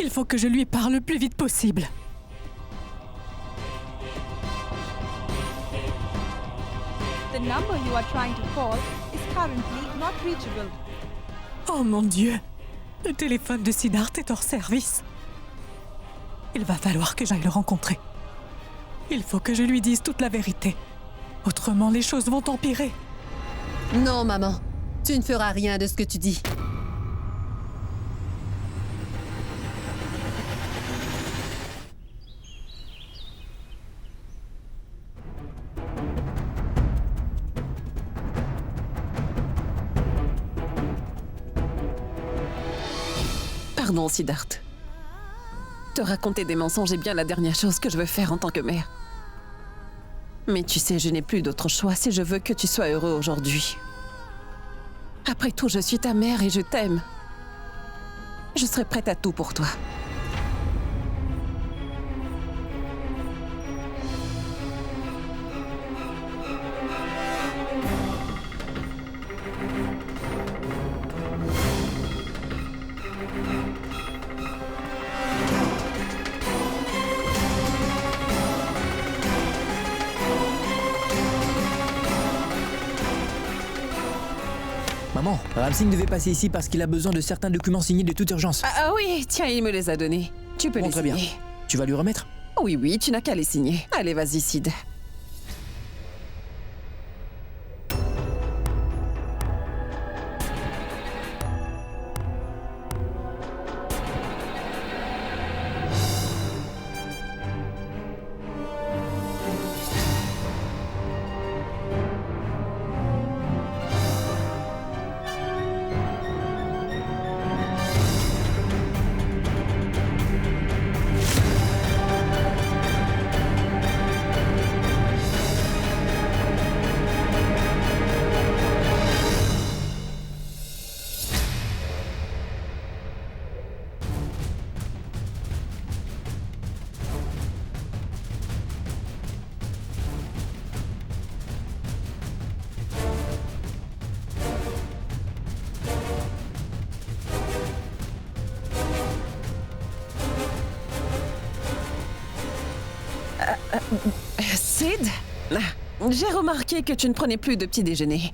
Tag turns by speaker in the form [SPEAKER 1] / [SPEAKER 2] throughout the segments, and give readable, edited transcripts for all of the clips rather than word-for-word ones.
[SPEAKER 1] Il faut que je lui parle le plus vite possible.
[SPEAKER 2] The number you are trying to call is currently not reachable.
[SPEAKER 1] Oh mon Dieu! Le téléphone de Siddharth est hors service. Il va falloir que j'aille le rencontrer. Il faut que je lui dise toute la vérité. Autrement, les choses vont empirer.
[SPEAKER 3] Non, maman. Tu ne feras rien de ce que tu dis.
[SPEAKER 4] Pardon, Siddharth. Te raconter des mensonges est bien la dernière chose que je veux faire en tant que mère. Mais tu sais, je n'ai plus d'autre choix si je veux que tu sois heureux aujourd'hui. Après tout, je suis ta mère et je t'aime. Je serai prête à tout pour toi.
[SPEAKER 5] Maman, Ramsing devait passer ici parce qu'il a besoin de certains documents signés de toute urgence.
[SPEAKER 4] Ah oui, tiens, il me les a donnés. Tu peux
[SPEAKER 5] Bon,
[SPEAKER 4] les
[SPEAKER 5] très
[SPEAKER 4] signer.
[SPEAKER 5] bien. Tu vas lui remettre?
[SPEAKER 4] Oui, tu n'as qu'à les signer. Allez, vas-y, Sid. Sid, j'ai remarqué que tu ne prenais plus de petit déjeuner.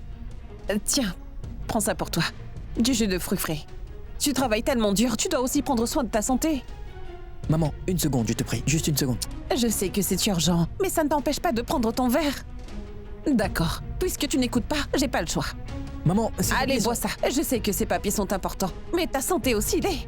[SPEAKER 4] Tiens, prends ça pour toi. Du jus de fruits frais. Tu travailles tellement dur, tu dois aussi prendre soin de ta santé.
[SPEAKER 5] Maman, une seconde, je te prie. Juste une seconde.
[SPEAKER 4] Je sais que c'est urgent, mais ça ne t'empêche pas de prendre ton verre. D'accord. Puisque tu n'écoutes pas, j'ai pas le choix.
[SPEAKER 5] Maman,
[SPEAKER 4] Allez, bois ça. Je sais que ces papiers sont importants, mais ta santé aussi l'est.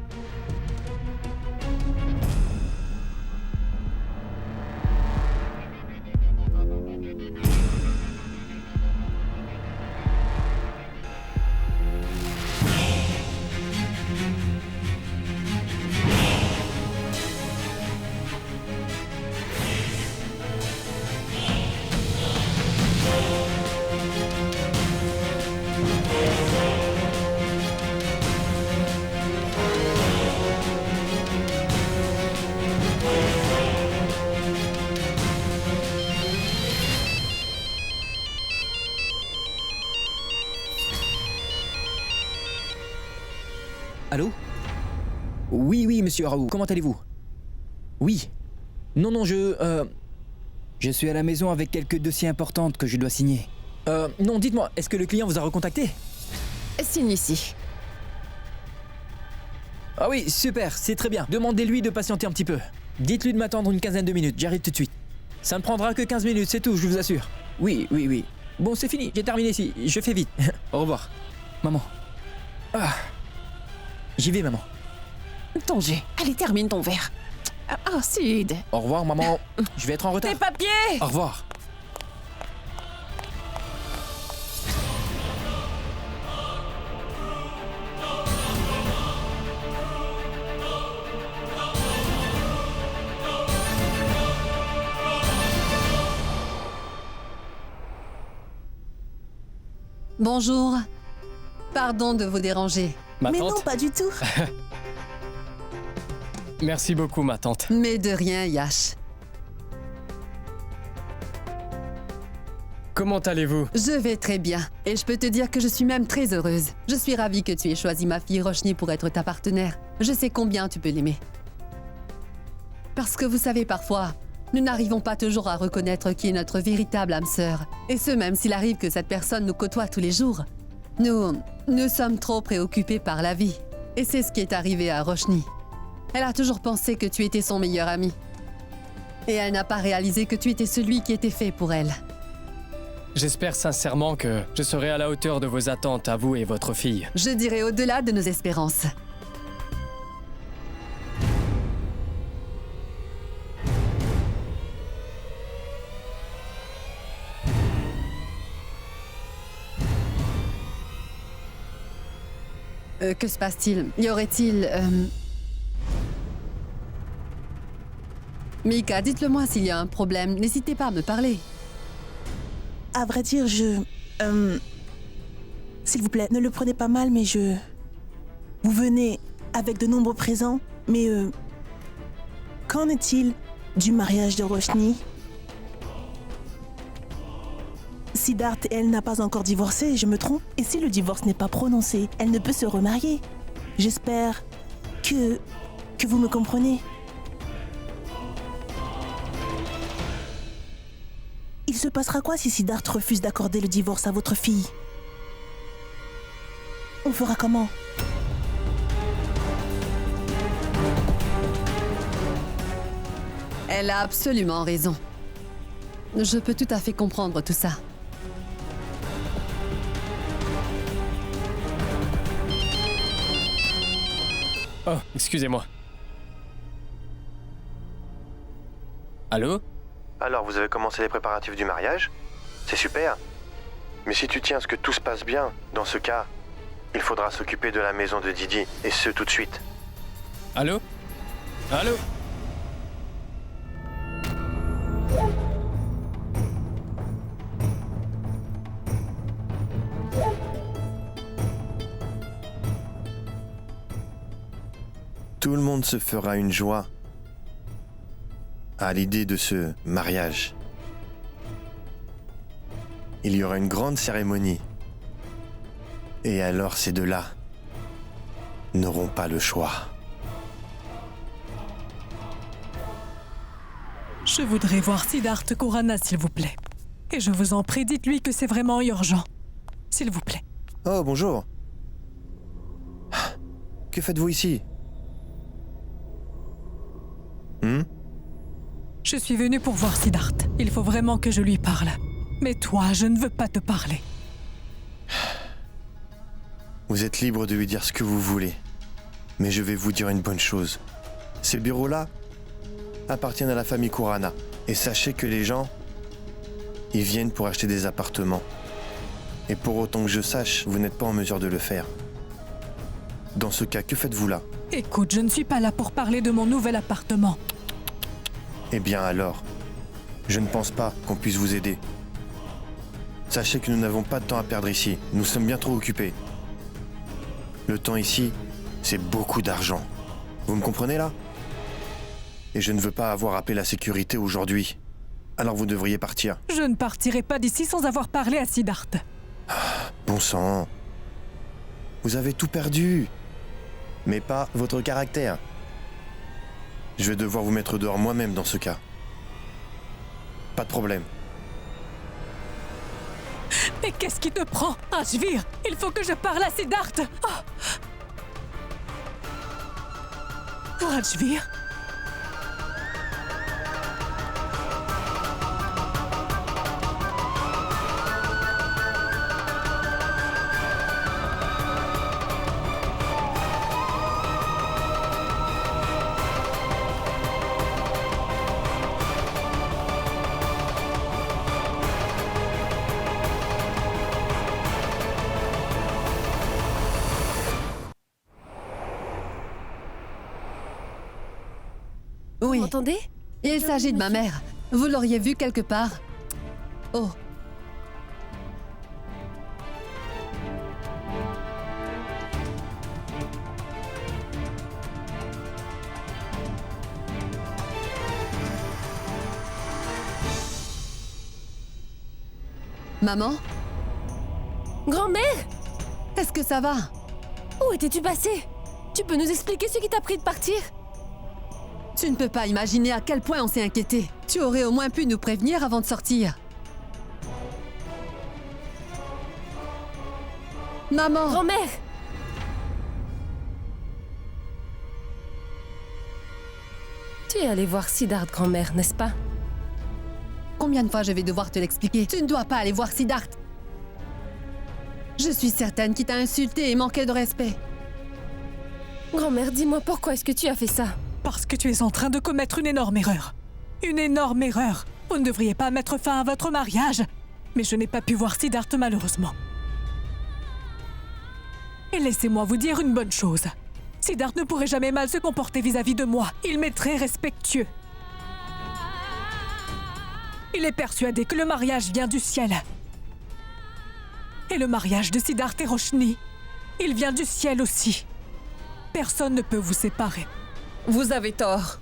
[SPEAKER 5] Allô? Oui, monsieur Raoult, comment allez-vous? Oui. Non, je suis à la maison avec quelques dossiers importants que je dois signer. Non, dites-moi, est-ce que le client vous a recontacté?
[SPEAKER 4] Signe ici.
[SPEAKER 5] Ah oui, super, c'est très bien. Demandez-lui de patienter un petit peu. Dites-lui de m'attendre une quinzaine de minutes, j'arrive tout de suite. Ça ne prendra que 15 minutes, c'est tout, je vous assure. Oui. Bon, c'est fini, j'ai terminé ici, je fais vite. Au revoir. Maman. Ah. J'y vais, maman.
[SPEAKER 4] Ton jet. Allez, termine ton verre. Oh, Sid.
[SPEAKER 5] Au revoir, maman. Je vais être en retard.
[SPEAKER 4] Tes papiers!
[SPEAKER 5] Au revoir.
[SPEAKER 3] Bonjour. Pardon de vous déranger.
[SPEAKER 6] Ma
[SPEAKER 3] Mais
[SPEAKER 6] tante.
[SPEAKER 3] non, pas du tout.
[SPEAKER 6] Merci beaucoup, ma tante.
[SPEAKER 3] Mais de rien, Yash.
[SPEAKER 6] Comment allez-vous?
[SPEAKER 3] Je vais très bien. Et je peux te dire que je suis même très heureuse. Je suis ravie que tu aies choisi ma fille Roshni pour être ta partenaire. Je sais combien tu peux l'aimer. Parce que vous savez, parfois, nous n'arrivons pas toujours à reconnaître qui est notre véritable âme sœur. Et ce, même s'il arrive que cette personne nous côtoie tous les jours. Nous sommes trop préoccupés par la vie. Et c'est ce qui est arrivé à Roshni. Elle a toujours pensé que tu étais son meilleur ami. Et elle n'a pas réalisé que tu étais celui qui était fait pour elle.
[SPEAKER 6] J'espère sincèrement que je serai à la hauteur de vos attentes à vous et votre fille.
[SPEAKER 3] Je dirais au-delà de nos espérances. Que se passe-t-il? Y aurait-il... Mika, dites-le-moi s'il y a un problème. N'hésitez pas à me parler.
[SPEAKER 7] À vrai dire, s'il vous plaît, ne le prenez pas mal, mais Vous venez avec de nombreux présents, mais qu'en est-il du mariage de Roshni? Siddharth, elle n'a pas encore divorcé, je me trompe? Et si le divorce n'est pas prononcé, elle ne peut se remarier. J'espère que vous me comprenez. Il se passera quoi si Siddharth refuse d'accorder le divorce à votre fille? On fera comment?
[SPEAKER 3] Elle a absolument raison. Je peux tout à fait comprendre tout ça.
[SPEAKER 6] Oh, excusez-moi. Allô?
[SPEAKER 8] Alors, vous avez commencé les préparatifs du mariage? C'est super. Mais si tu tiens à ce que tout se passe bien, dans ce cas, il faudra s'occuper de la maison de Didi, et ce tout de suite.
[SPEAKER 6] Allô? Allô?
[SPEAKER 8] Tout le monde se fera une joie à l'idée de ce mariage. Il y aura une grande cérémonie. Et alors ces deux-là n'auront pas le choix.
[SPEAKER 1] Je voudrais voir Siddharth Khurana, s'il vous plaît. Et je vous en prie, dites-lui que c'est vraiment urgent. S'il vous plaît.
[SPEAKER 8] Oh, bonjour. Que faites-vous ici?
[SPEAKER 1] Je suis venue pour voir Siddharth. Il faut vraiment que je lui parle. Mais toi, je ne veux pas te parler.
[SPEAKER 8] Vous êtes libre de lui dire ce que vous voulez. Mais je vais vous dire une bonne chose. Ces bureaux-là appartiennent à la famille Khurana. Et sachez que les gens, ils viennent pour acheter des appartements. Et pour autant que je sache, vous n'êtes pas en mesure de le faire. Dans ce cas, que faites-vous là?
[SPEAKER 1] Écoute, je ne suis pas là pour parler de mon nouvel appartement.
[SPEAKER 8] Eh bien alors, je ne pense pas qu'on puisse vous aider. Sachez que nous n'avons pas de temps à perdre ici. Nous sommes bien trop occupés. Le temps ici, c'est beaucoup d'argent. Vous me comprenez là? Et je ne veux pas avoir appelé la sécurité aujourd'hui. Alors vous devriez partir.
[SPEAKER 1] Je ne partirai pas d'ici sans avoir parlé à Siddharth.
[SPEAKER 8] Bon sang. Vous avez tout perdu. Mais pas votre caractère. Je vais devoir vous mettre dehors moi-même dans ce cas. Pas de problème.
[SPEAKER 1] Mais qu'est-ce qui te prend, Rajvir? Il faut que je parle à Siddharth. Oh. Rajvir?
[SPEAKER 3] Oui.
[SPEAKER 9] Vous m'entendez?
[SPEAKER 3] Il s'agit de ma mère. Vous l'auriez vue quelque part? Oh. Maman?
[SPEAKER 9] Grand-mère?
[SPEAKER 3] Est-ce que ça va?
[SPEAKER 9] Où étais-tu passée? Tu peux nous expliquer ce qui t'a pris de partir?
[SPEAKER 3] Tu ne peux pas imaginer à quel point on s'est inquiété. Tu aurais au moins pu nous prévenir avant de sortir. Maman!
[SPEAKER 9] Grand-mère! Tu es allée voir Siddharth, grand-mère, n'est-ce pas?
[SPEAKER 3] Combien de fois je vais devoir te l'expliquer? Tu ne dois pas aller voir Siddharth. Je suis certaine qu'il t'a insulté et manqué de respect.
[SPEAKER 9] Grand-mère, dis-moi pourquoi est-ce que tu as fait ça?
[SPEAKER 1] Parce que tu es en train de commettre une énorme erreur. Une énorme erreur. Vous ne devriez pas mettre fin à votre mariage. Mais je n'ai pas pu voir Siddharth malheureusement. Et laissez-moi vous dire une bonne chose. Siddharth ne pourrait jamais mal se comporter vis-à-vis de moi. Il m'est très respectueux. Il est persuadé que le mariage vient du ciel. Et le mariage de Siddharth et Roshni, il vient du ciel aussi. Personne ne peut vous séparer.
[SPEAKER 4] Vous avez tort.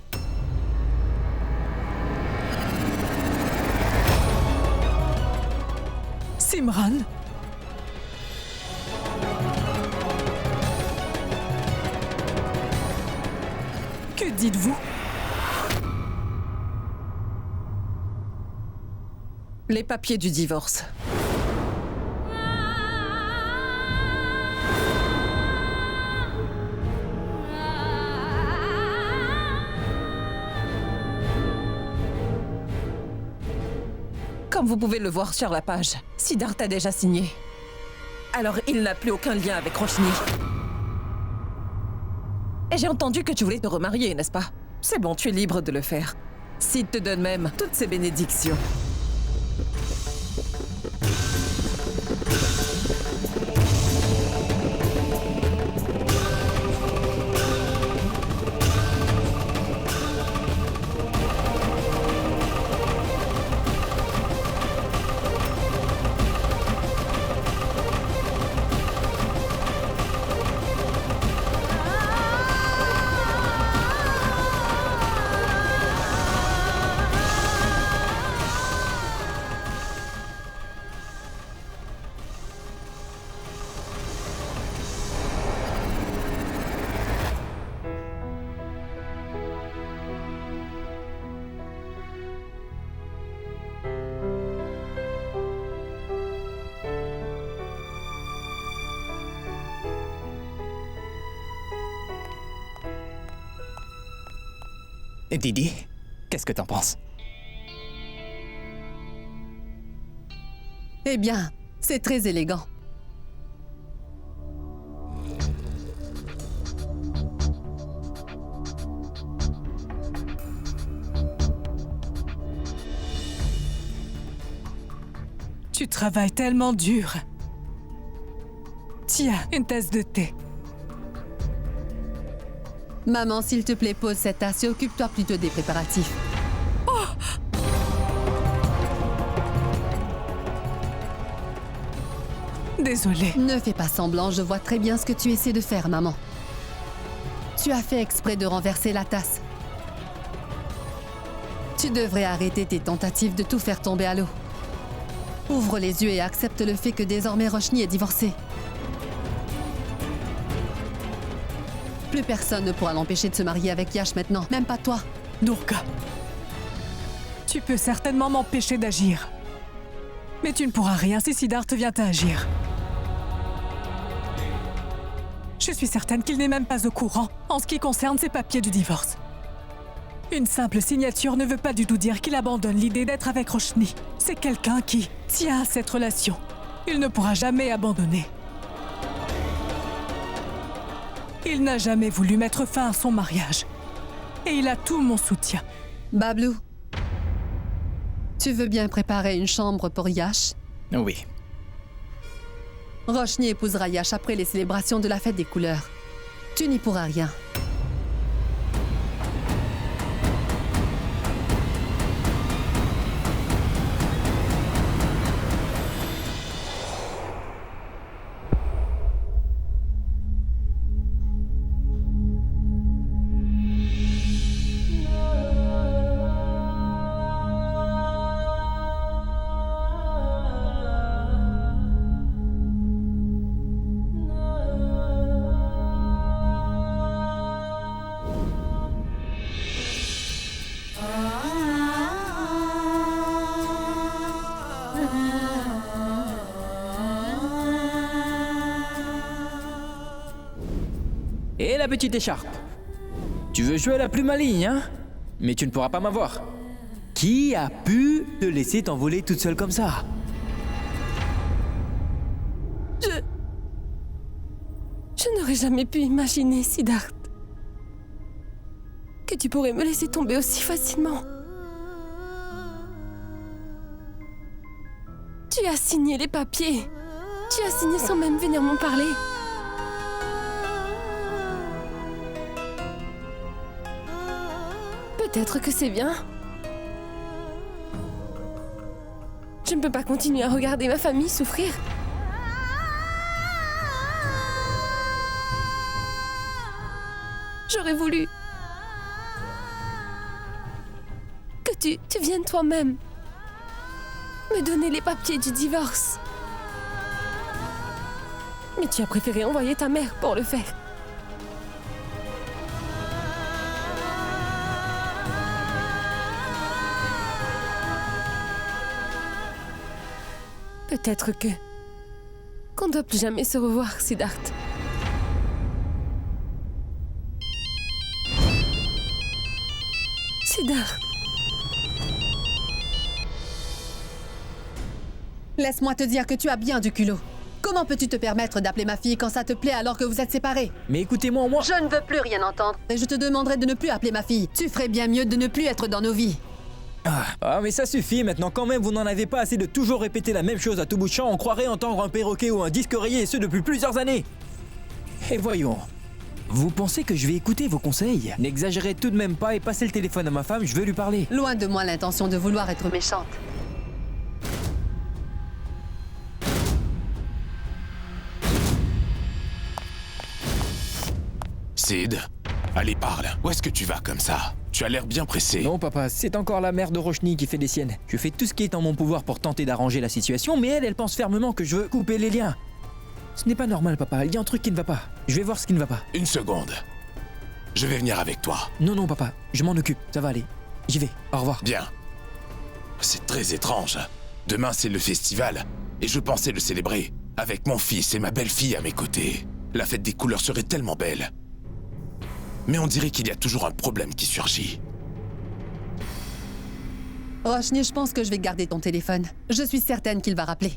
[SPEAKER 1] Simran? Que dites-vous?
[SPEAKER 4] Les papiers du divorce. Comme vous pouvez le voir sur la page, Siddharth a déjà signé. Alors il n'a plus aucun lien avec Roshni. Et j'ai entendu que tu voulais te remarier, n'est-ce pas? C'est bon, tu es libre de le faire. Sid te donne même toutes ses bénédictions.
[SPEAKER 5] Et Didi, qu'est-ce que t'en penses?
[SPEAKER 3] Eh bien, c'est très élégant.
[SPEAKER 1] Tu travailles tellement dur. Tiens, une tasse de thé.
[SPEAKER 3] Maman, s'il te plaît, pose cette tasse et occupe-toi plutôt des préparatifs.
[SPEAKER 1] Désolée.
[SPEAKER 3] Ne fais pas semblant, je vois très bien ce que tu essaies de faire, maman. Tu as fait exprès de renverser la tasse. Tu devrais arrêter tes tentatives de tout faire tomber à l'eau. Ouvre les yeux et accepte le fait que désormais Roshni est divorcée. Plus personne ne pourra l'empêcher de se marier avec Yash maintenant, même pas toi.
[SPEAKER 1] Durga, tu peux certainement m'empêcher d'agir. Mais tu ne pourras rien si Siddharth vient à agir. Je suis certaine qu'il n'est même pas au courant en ce qui concerne ses papiers du divorce. Une simple signature ne veut pas du tout dire qu'il abandonne l'idée d'être avec Roshni. C'est quelqu'un qui tient à cette relation. Il ne pourra jamais abandonner. Il n'a jamais voulu mettre fin à son mariage. Et il a tout mon soutien.
[SPEAKER 3] Bablou, tu veux bien préparer une chambre pour Yash?
[SPEAKER 5] Oui.
[SPEAKER 3] Roshni épousera Yash après les célébrations de la fête des couleurs. Tu n'y pourras rien.
[SPEAKER 5] Et la petite écharpe. Tu veux jouer la plus maligne, hein? Mais tu ne pourras pas m'avoir. Qui a pu te laisser t'envoler toute seule comme ça?
[SPEAKER 9] Je n'aurais jamais pu imaginer, Siddharth, que tu pourrais me laisser tomber aussi facilement. Tu as signé les papiers. Tu as signé sans même venir m'en parler. Peut-être que c'est bien. Je ne peux pas continuer à regarder ma famille souffrir. J'aurais voulu que tu viennes toi-même me donner les papiers du divorce. Mais tu as préféré envoyer ta mère pour le faire. Peut-être qu'on ne doit plus jamais se revoir, Siddharth. Siddharth.
[SPEAKER 3] Laisse-moi te dire que tu as bien du culot. Comment peux-tu te permettre d'appeler ma fille quand ça te plaît alors que vous êtes séparés?
[SPEAKER 5] Mais écoutez-moi, moi...
[SPEAKER 3] Je ne veux plus rien entendre. Et je te demanderai de ne plus appeler ma fille. Tu ferais bien mieux de ne plus être dans nos vies.
[SPEAKER 5] Ah, mais ça suffit maintenant, quand même, vous n'en avez pas assez de toujours répéter la même chose à tout bout de champ. On croirait entendre un perroquet ou un disque rayé, et ce depuis plusieurs années. Et voyons... Vous pensez que je vais écouter vos conseils? N'exagérez tout de même pas et passez le téléphone à ma femme, je veux lui parler.
[SPEAKER 3] Loin de moi l'intention de vouloir être méchante.
[SPEAKER 10] Sid, allez parle. Où est-ce que tu vas comme ça? Tu as l'air bien pressé.
[SPEAKER 5] Non papa, c'est encore la mère de Roshni qui fait des siennes. Je fais tout ce qui est en mon pouvoir pour tenter d'arranger la situation, mais elle pense fermement que je veux couper les liens. Ce n'est pas normal papa, il y a un truc qui ne va pas. Je vais voir ce qui ne va pas.
[SPEAKER 10] Une seconde. Je vais venir avec toi.
[SPEAKER 5] Non papa, je m'en occupe, ça va aller. J'y vais, au revoir.
[SPEAKER 10] Bien. C'est très étrange. Demain c'est le festival, et je pensais le célébrer avec mon fils et ma belle-fille à mes côtés. La fête des couleurs serait tellement belle. Mais on dirait qu'il y a toujours un problème qui surgit.
[SPEAKER 3] Roshni, je pense que je vais garder ton téléphone. Je suis certaine qu'il va rappeler.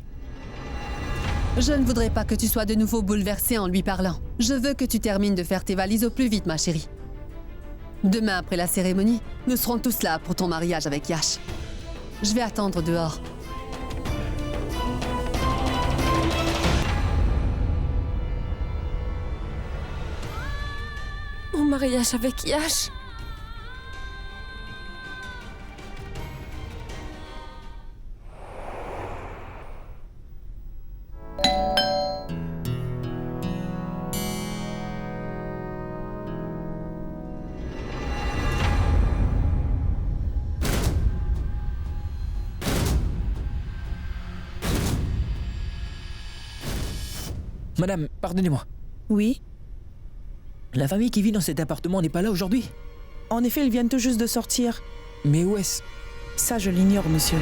[SPEAKER 3] Je ne voudrais pas que tu sois de nouveau bouleversée en lui parlant. Je veux que tu termines de faire tes valises au plus vite, ma chérie. Demain, après la cérémonie, nous serons tous là pour ton mariage avec Yash. Je vais attendre dehors.
[SPEAKER 9] Mon mariage avec Yash.
[SPEAKER 5] Madame, pardonnez-moi.
[SPEAKER 7] Oui.
[SPEAKER 5] La famille qui vit dans cet appartement n'est pas là aujourd'hui?
[SPEAKER 7] En effet, ils viennent tout juste de sortir.
[SPEAKER 5] Mais où est-ce?
[SPEAKER 7] Ça, je l'ignore, monsieur.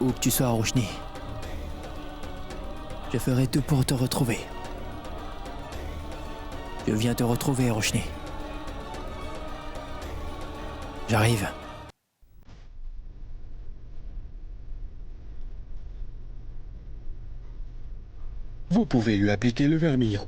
[SPEAKER 5] Où que tu sois, Roshni, je ferai tout pour te retrouver. Je viens te retrouver, Roshni. J'arrive.
[SPEAKER 11] Vous pouvez lui appliquer le vermillon.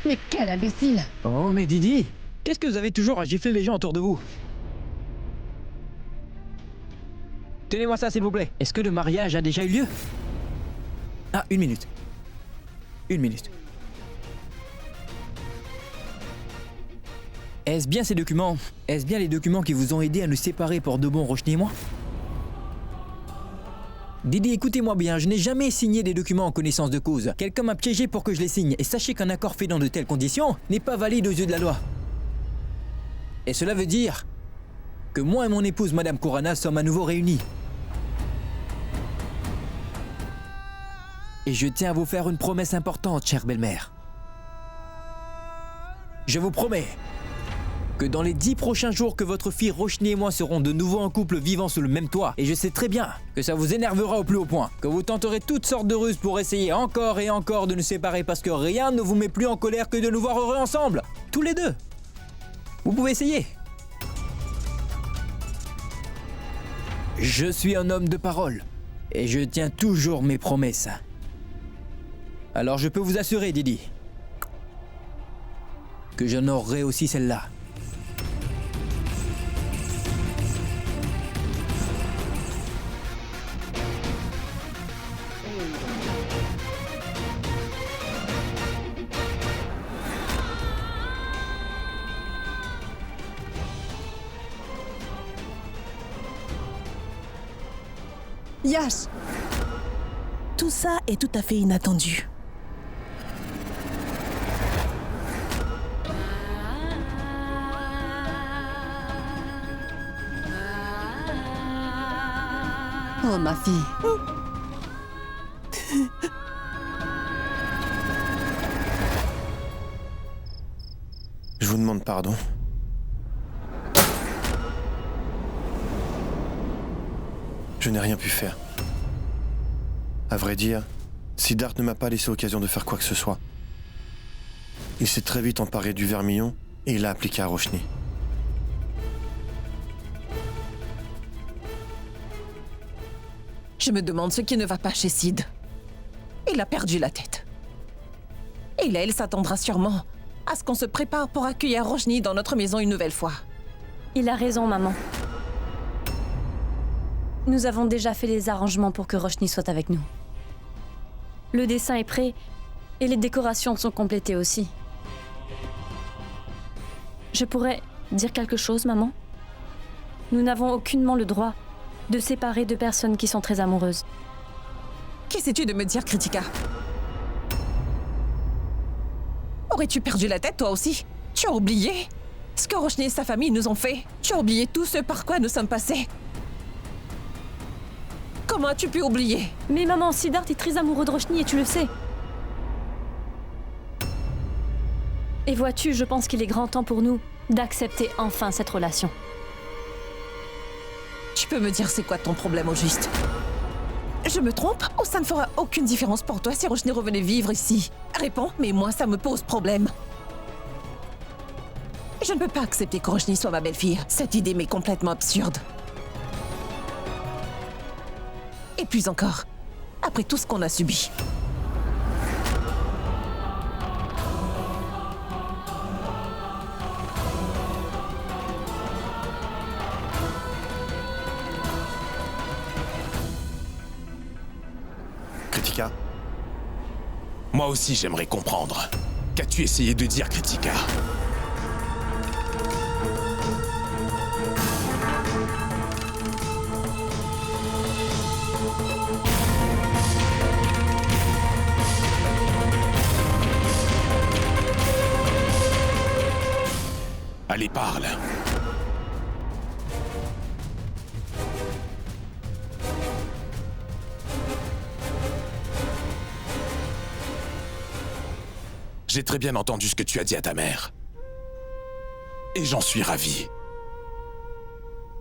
[SPEAKER 3] Mais quel imbécile!
[SPEAKER 5] Oh, mais Didi, qu'est-ce que vous avez toujours à gifler les gens autour de vous? Tenez-moi ça, s'il vous plaît. Est-ce que le mariage a déjà eu lieu? Ah, 1 minute. 1 minute. Est-ce bien ces documents? Est-ce bien les documents qui vous ont aidé à nous séparer pour de bon, Roshni et moi? Didi, écoutez-moi bien, je n'ai jamais signé des documents en connaissance de cause. Quelqu'un m'a piégé pour que je les signe, et sachez qu'un accord fait dans de telles conditions n'est pas valide aux yeux de la loi. Et cela veut dire que moi et mon épouse, Madame Kurana, sommes à nouveau réunis. Et je tiens à vous faire une promesse importante, chère belle-mère. Je vous promets que dans les 10 prochains jours que votre fille Roshni et moi serons de nouveau en couple vivant sous le même toit, et je sais très bien que ça vous énervera au plus haut point, que vous tenterez toutes sortes de ruses pour essayer encore et encore de nous séparer parce que rien ne vous met plus en colère que de nous voir heureux ensemble, tous les deux. Vous pouvez essayer. Je suis un homme de parole, et je tiens toujours mes promesses. Alors je peux vous assurer, Didi, que j'honorerai aussi celle-là.
[SPEAKER 3] Yash!
[SPEAKER 7] Tout ça est tout à fait inattendu.
[SPEAKER 3] Oh, ma fille.
[SPEAKER 8] Je vous demande pardon. Je n'ai rien pu faire. À vrai dire, Siddharth ne m'a pas laissé l'occasion de faire quoi que ce soit. Il s'est très vite emparé du vermillon et il l'a appliqué à Roshni.
[SPEAKER 4] Je me demande ce qui ne va pas chez Sid. Il a perdu la tête. Et là, il s'attendra sûrement à ce qu'on se prépare pour accueillir Roshni dans notre maison une nouvelle fois.
[SPEAKER 12] Il a raison, maman. Nous avons déjà fait les arrangements pour que Roshni soit avec nous. Le dessin est prêt et les décorations sont complétées aussi. Je pourrais dire quelque chose, maman? Nous n'avons aucunement le droit de séparer deux personnes qui sont très amoureuses.
[SPEAKER 4] Qu'essaies-tu de me dire, Kritika? Aurais-tu perdu la tête, toi aussi? Tu as oublié ce que Roshni et sa famille nous ont fait? Tu as oublié tout ce par quoi nous sommes passés? Comment as-tu pu oublier?
[SPEAKER 12] Mais maman, Siddharth est très amoureux de Roshni et tu le sais. Et vois-tu, je pense qu'il est grand temps pour nous d'accepter enfin cette relation.
[SPEAKER 4] Tu peux me dire c'est quoi ton problème au juste? Je me trompe ou ça ne fera aucune différence pour toi si Roshni revenait vivre ici? Réponds, mais moi ça me pose problème. Je ne peux pas accepter que Roshni soit ma belle-fille. Cette idée m'est complètement absurde. Et plus encore, après tout ce qu'on a subi.
[SPEAKER 8] Kritika,
[SPEAKER 10] Moi aussi, j'aimerais comprendre. Qu'as-tu essayé de dire, Kritika? Allez, parle. J'ai très bien entendu ce que tu as dit à ta mère. Et j'en suis ravi.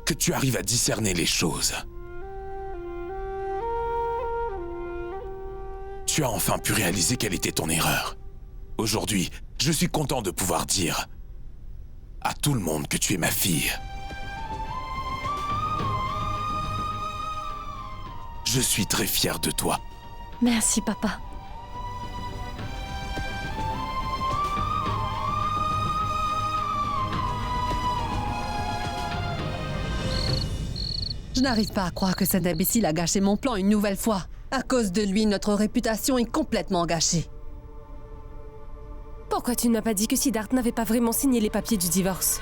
[SPEAKER 10] Que tu arrives à discerner les choses. Tu as enfin pu réaliser quelle était ton erreur. Aujourd'hui, je suis content de pouvoir dire à tout le monde que tu es ma fille. Je suis très fier de toi.
[SPEAKER 12] Merci, papa.
[SPEAKER 3] Je n'arrive pas à croire que cet imbécile a gâché mon plan une nouvelle fois. À cause de lui, notre réputation est complètement gâchée.
[SPEAKER 9] Pourquoi tu ne m'as pas dit que Siddharth n'avait pas vraiment signé les papiers du divorce?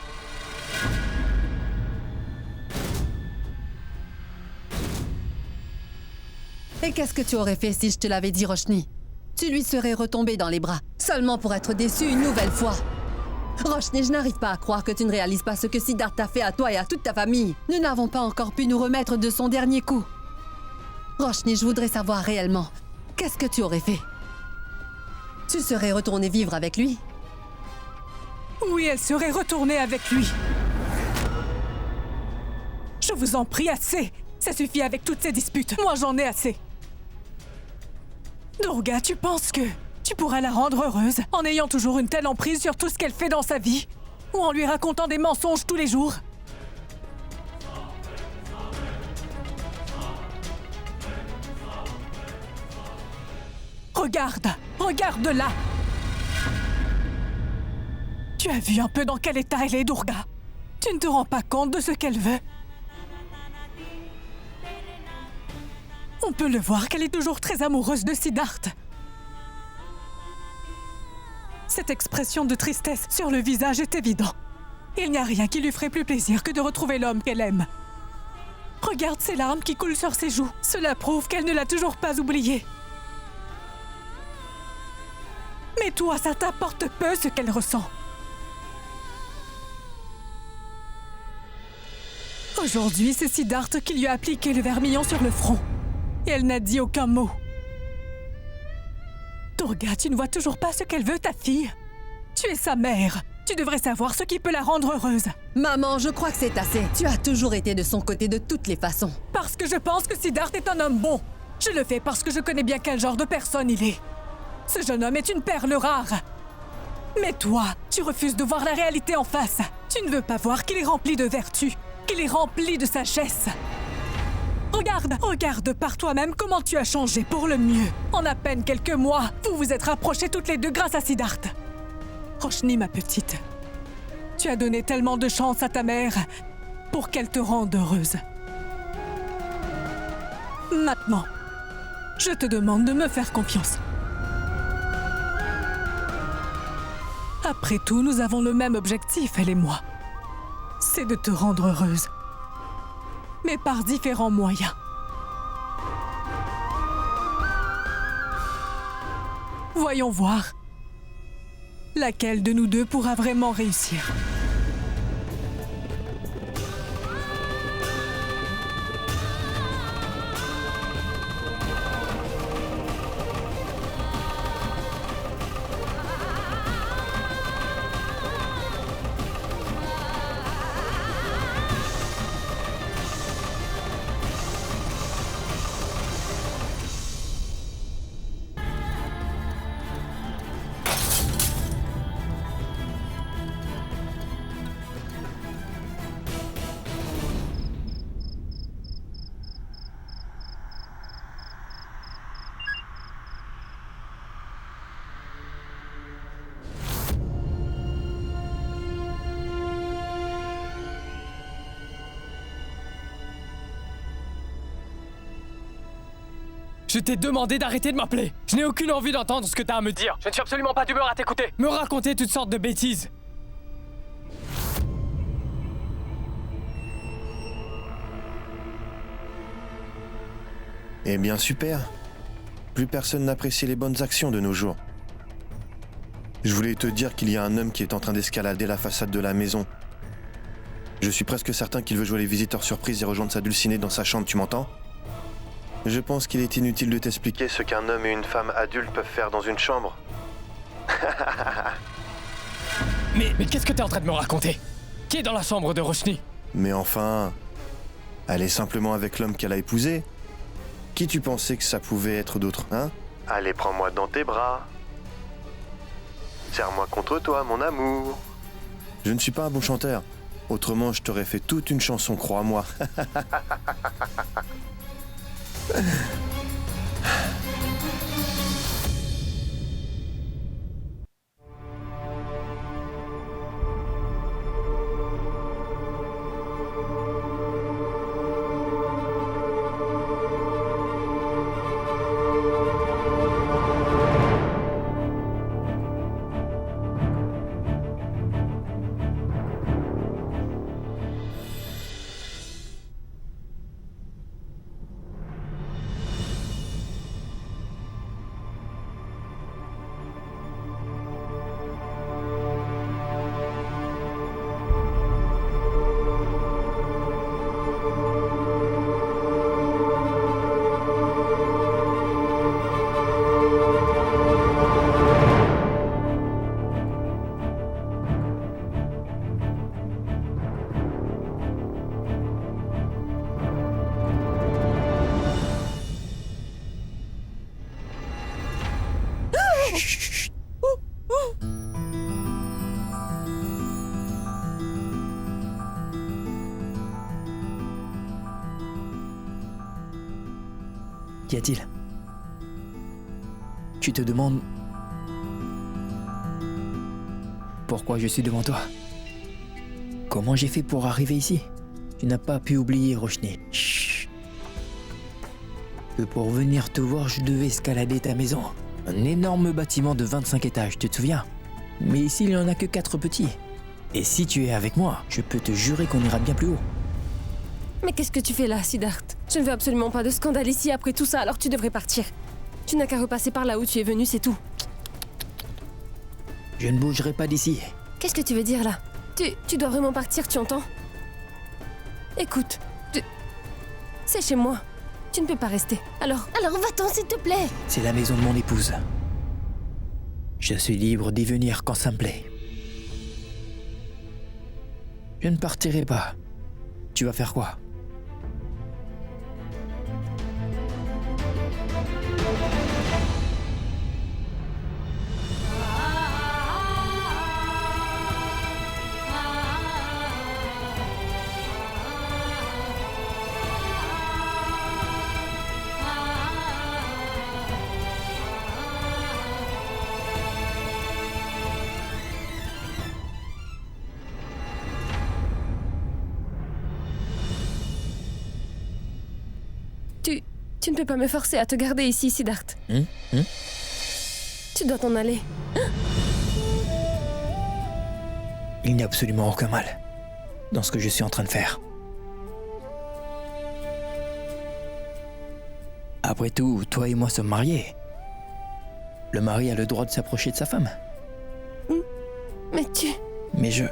[SPEAKER 3] Et qu'est-ce que tu aurais fait si je te l'avais dit, Roshni? Tu lui serais retombé dans les bras, seulement pour être déçu une nouvelle fois. Roshni, je n'arrive pas à croire que tu ne réalises pas ce que Siddharth t'a fait à toi et à toute ta famille. Nous n'avons pas encore pu nous remettre de son dernier coup. Roshni, je voudrais savoir réellement, qu'est-ce que tu aurais fait? Tu serais retourné vivre avec lui?
[SPEAKER 1] Oui, elle serait retournée avec lui. Je vous en prie, assez. Ça suffit avec toutes ces disputes. Moi, j'en ai assez. Durga, tu penses que tu pourras la rendre heureuse en ayant toujours une telle emprise sur tout ce qu'elle fait dans sa vie? Ou en lui racontant des mensonges tous les jours? Regarde-la! Tu as vu un peu dans quel état elle est, Durga? Tu ne te rends pas compte de ce qu'elle veut? On peut le voir qu'elle est toujours très amoureuse de Siddharth. Cette expression de tristesse sur le visage est évidente. Il n'y a rien qui lui ferait plus plaisir que de retrouver l'homme qu'elle aime. Regarde ces larmes qui coulent sur ses joues. Cela prouve qu'elle ne l'a toujours pas oublié. Mais toi, ça t'importe peu ce qu'elle ressent. Aujourd'hui, c'est Siddharth qui lui a appliqué le vermillon sur le front. Et elle n'a dit aucun mot. Durga, tu ne vois toujours pas ce qu'elle veut, ta fille? Tu es sa mère. Tu devrais savoir ce qui peut la rendre heureuse.
[SPEAKER 3] Maman, je crois que c'est assez. Tu as toujours été de son côté de toutes les façons.
[SPEAKER 1] Parce que je pense que Siddharth est un homme bon. Je le fais parce que je connais bien quel genre de personne il est. Ce jeune homme est une perle rare. Mais toi, tu refuses de voir la réalité en face. Tu ne veux pas voir qu'il est rempli de vertu, qu'il est rempli de sagesse. Regarde par toi-même comment tu as changé pour le mieux. En à peine quelques mois, vous vous êtes rapprochés toutes les deux grâce à Siddharth. Roshni, ma petite, tu as donné tellement de chance à ta mère pour qu'elle te rende heureuse. Maintenant, je te demande de me faire confiance. Après tout, nous avons le même objectif, elle et moi. C'est de te rendre heureuse. Mais par différents moyens. Voyons voir. Laquelle de nous deux pourra vraiment réussir?
[SPEAKER 6] Je t'ai demandé d'arrêter de m'appeler. Je n'ai aucune envie d'entendre ce que t'as à me dire. Je ne suis absolument pas d'humeur à t'écouter. Me raconter toutes sortes de bêtises.
[SPEAKER 8] Eh bien super. Plus personne n'apprécie les bonnes actions de nos jours. Je voulais te dire qu'il y a un homme qui est en train d'escalader la façade de la maison. Je suis presque certain qu'il veut jouer les visiteurs surprises et rejoindre sa dulcinée dans sa chambre, tu m'entends? Je pense qu'il est inutile de t'expliquer ce qu'un homme et une femme adultes peuvent faire dans une chambre.
[SPEAKER 6] Mais qu'est-ce que t'es en train de me raconter? Qui est dans la chambre de Roshni?
[SPEAKER 8] Mais enfin, elle est simplement avec l'homme qu'elle a épousé. Qui tu pensais que ça pouvait être d'autre, hein? Allez, prends-moi dans tes bras. Serre-moi contre toi, mon amour. Je ne suis pas un bon chanteur. Autrement, je t'aurais fait toute une chanson, crois-moi.
[SPEAKER 5] Qu'y a-t-il? Tu te demandes pourquoi je suis devant toi? Comment j'ai fait pour arriver ici? Tu n'as pas pu oublier, Roshni. Chut. Que pour venir te voir, je devais escalader ta maison. Un énorme bâtiment de 25 étages, tu te souviens? Mais ici, il n'y en a que 4 petits. Et si tu es avec moi, je peux te jurer qu'on ira bien plus haut.
[SPEAKER 9] Mais qu'est-ce que tu fais là, Siddharth? Je ne veux absolument pas de scandale ici après tout ça, alors tu devrais partir. Tu n'as qu'à repasser par là où tu es venu, c'est tout.
[SPEAKER 5] Je ne bougerai pas d'ici.
[SPEAKER 9] Qu'est-ce que tu veux dire là? Tu dois vraiment partir, tu entends? Écoute, c'est chez moi. Tu ne peux pas rester. Alors va-t'en, s'il te plaît.
[SPEAKER 5] C'est la maison de mon épouse. Je suis libre d'y venir quand ça me plaît. Je ne partirai pas. Tu vas faire quoi?
[SPEAKER 9] Tu ne peux pas me forcer à te garder ici, Siddharth. Tu dois t'en aller.
[SPEAKER 5] Il n'y a absolument aucun mal dans ce que je suis en train de faire. Après tout, toi et moi sommes mariés. Le mari a le droit de s'approcher de sa femme. Mais je...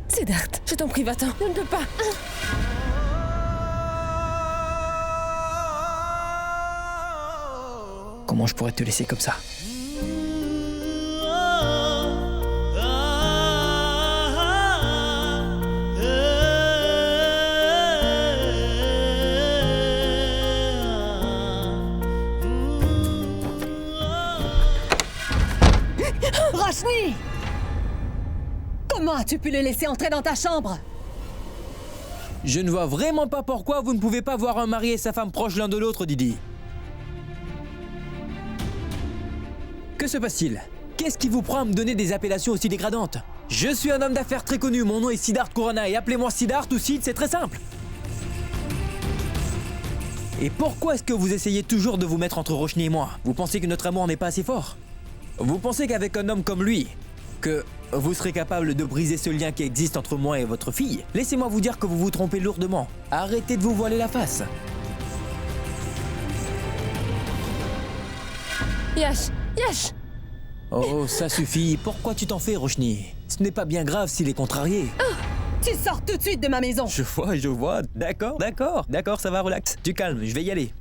[SPEAKER 9] Siddharth, je t'en prie, va-t'en. Je ne peux pas.
[SPEAKER 5] Comment je pourrais te laisser comme ça?
[SPEAKER 3] Roshni! Comment as-tu pu le laisser entrer dans ta chambre?
[SPEAKER 5] Je ne vois vraiment pas pourquoi vous ne pouvez pas voir un mari et sa femme proches l'un de l'autre, Didi. Que se passe-t-il? Qu'est-ce qui vous prend à me donner des appellations aussi dégradantes? Je suis un homme d'affaires très connu, mon nom est Siddharth Khurana et appelez-moi Siddharth ou Sid, c'est très simple. Et pourquoi est-ce que vous essayez toujours de vous mettre entre Roshni et moi? Vous pensez que notre amour n'est pas assez fort? Vous pensez qu'avec un homme comme lui, que vous serez capable de briser ce lien qui existe entre moi et votre fille? Laissez-moi vous dire que vous vous trompez lourdement. Arrêtez de vous voiler la face.
[SPEAKER 9] Yash!
[SPEAKER 5] Oh, ça suffit. Pourquoi tu t'en fais, Roshni? Ce n'est pas bien grave s'il est contrarié.
[SPEAKER 3] Tu sors tout de suite de ma maison!
[SPEAKER 5] Je vois. D'accord, ça va, relax. Tu calmes, je vais y aller.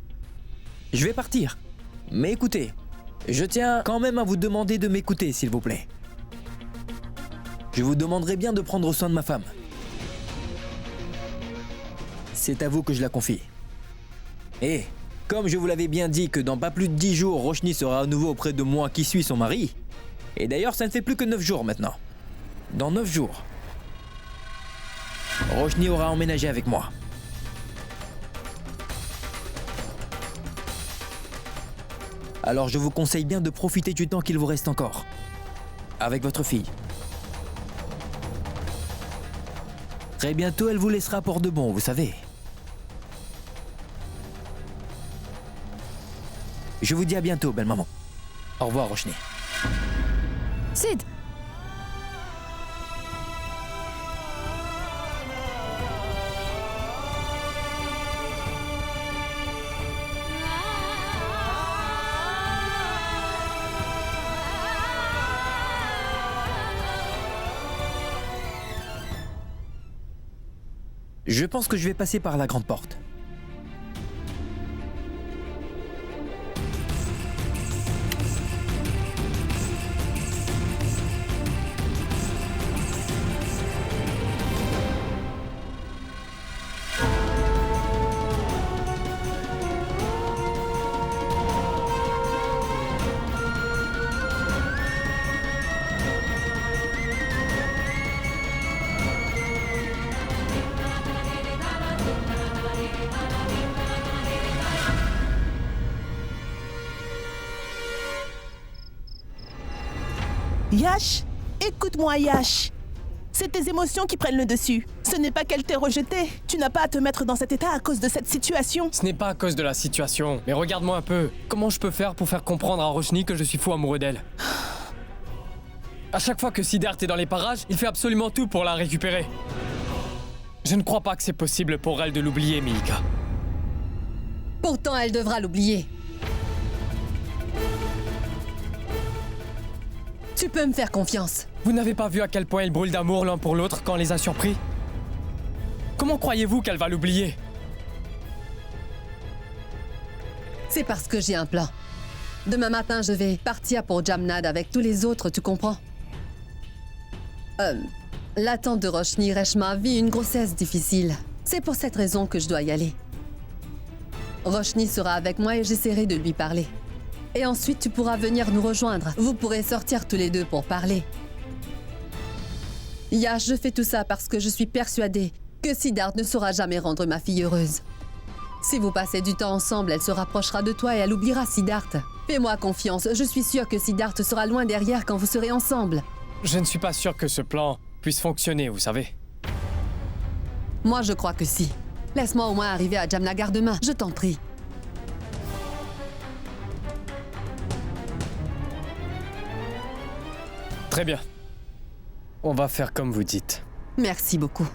[SPEAKER 5] Je vais partir. Mais écoutez, je tiens quand même à vous demander de m'écouter, s'il vous plaît. Je vous demanderai bien de prendre soin de ma femme. C'est à vous que je la confie. Et comme je vous l'avais bien dit que dans pas plus de 10 jours, Roshni sera à nouveau auprès de moi qui suis son mari. Et d'ailleurs, ça ne fait plus que 9 jours maintenant. Dans 9 jours, Roshni aura emménagé avec moi. Alors je vous conseille bien de profiter du temps qu'il vous reste encore. Avec votre fille. Très bientôt, elle vous laissera pour de bon, vous savez. Je vous dis à bientôt, belle maman. Au revoir, Roshni.
[SPEAKER 9] Sid!
[SPEAKER 5] Je pense que je vais passer par la grande porte.
[SPEAKER 7] Yash, écoute-moi, Yash. C'est tes émotions qui prennent le dessus. Ce n'est pas qu'elle t'ait rejeté. Tu n'as pas à te mettre dans cet état à cause de cette situation.
[SPEAKER 6] Ce n'est pas à cause de la situation, mais regarde-moi un peu. Comment je peux faire pour faire comprendre à Roshni que je suis fou amoureux d'elle? À chaque fois que Siddharth est dans les parages, il fait absolument tout pour la récupérer. Je ne crois pas que c'est possible pour elle de l'oublier, Mika.
[SPEAKER 3] Pourtant, elle devra l'oublier. Tu peux me faire confiance.
[SPEAKER 6] Vous n'avez pas vu à quel point ils brûlent d'amour l'un pour l'autre quand on les a surpris? Comment croyez-vous qu'elle va l'oublier?
[SPEAKER 3] C'est parce que j'ai un plan. Demain matin, je vais partir pour Jamnad avec tous les autres, tu comprends? La tante de Roshni, Reshma, vit une grossesse difficile. C'est pour cette raison que je dois y aller. Roshni sera avec moi et j'essaierai de lui parler. Et ensuite, tu pourras venir nous rejoindre. Vous pourrez sortir tous les deux pour parler. Yash, je fais tout ça parce que je suis persuadée que Siddharth ne saura jamais rendre ma fille heureuse. Si vous passez du temps ensemble, elle se rapprochera de toi et elle oubliera Siddharth. Fais-moi confiance, je suis sûre que Siddharth sera loin derrière quand vous serez ensemble.
[SPEAKER 6] Je ne suis pas sûr que ce plan puisse fonctionner, vous savez.
[SPEAKER 3] Moi, je crois que si. Laisse-moi au moins arriver à Jamnagar demain, je t'en prie.
[SPEAKER 6] Très bien. On va faire comme vous dites.
[SPEAKER 3] Merci beaucoup.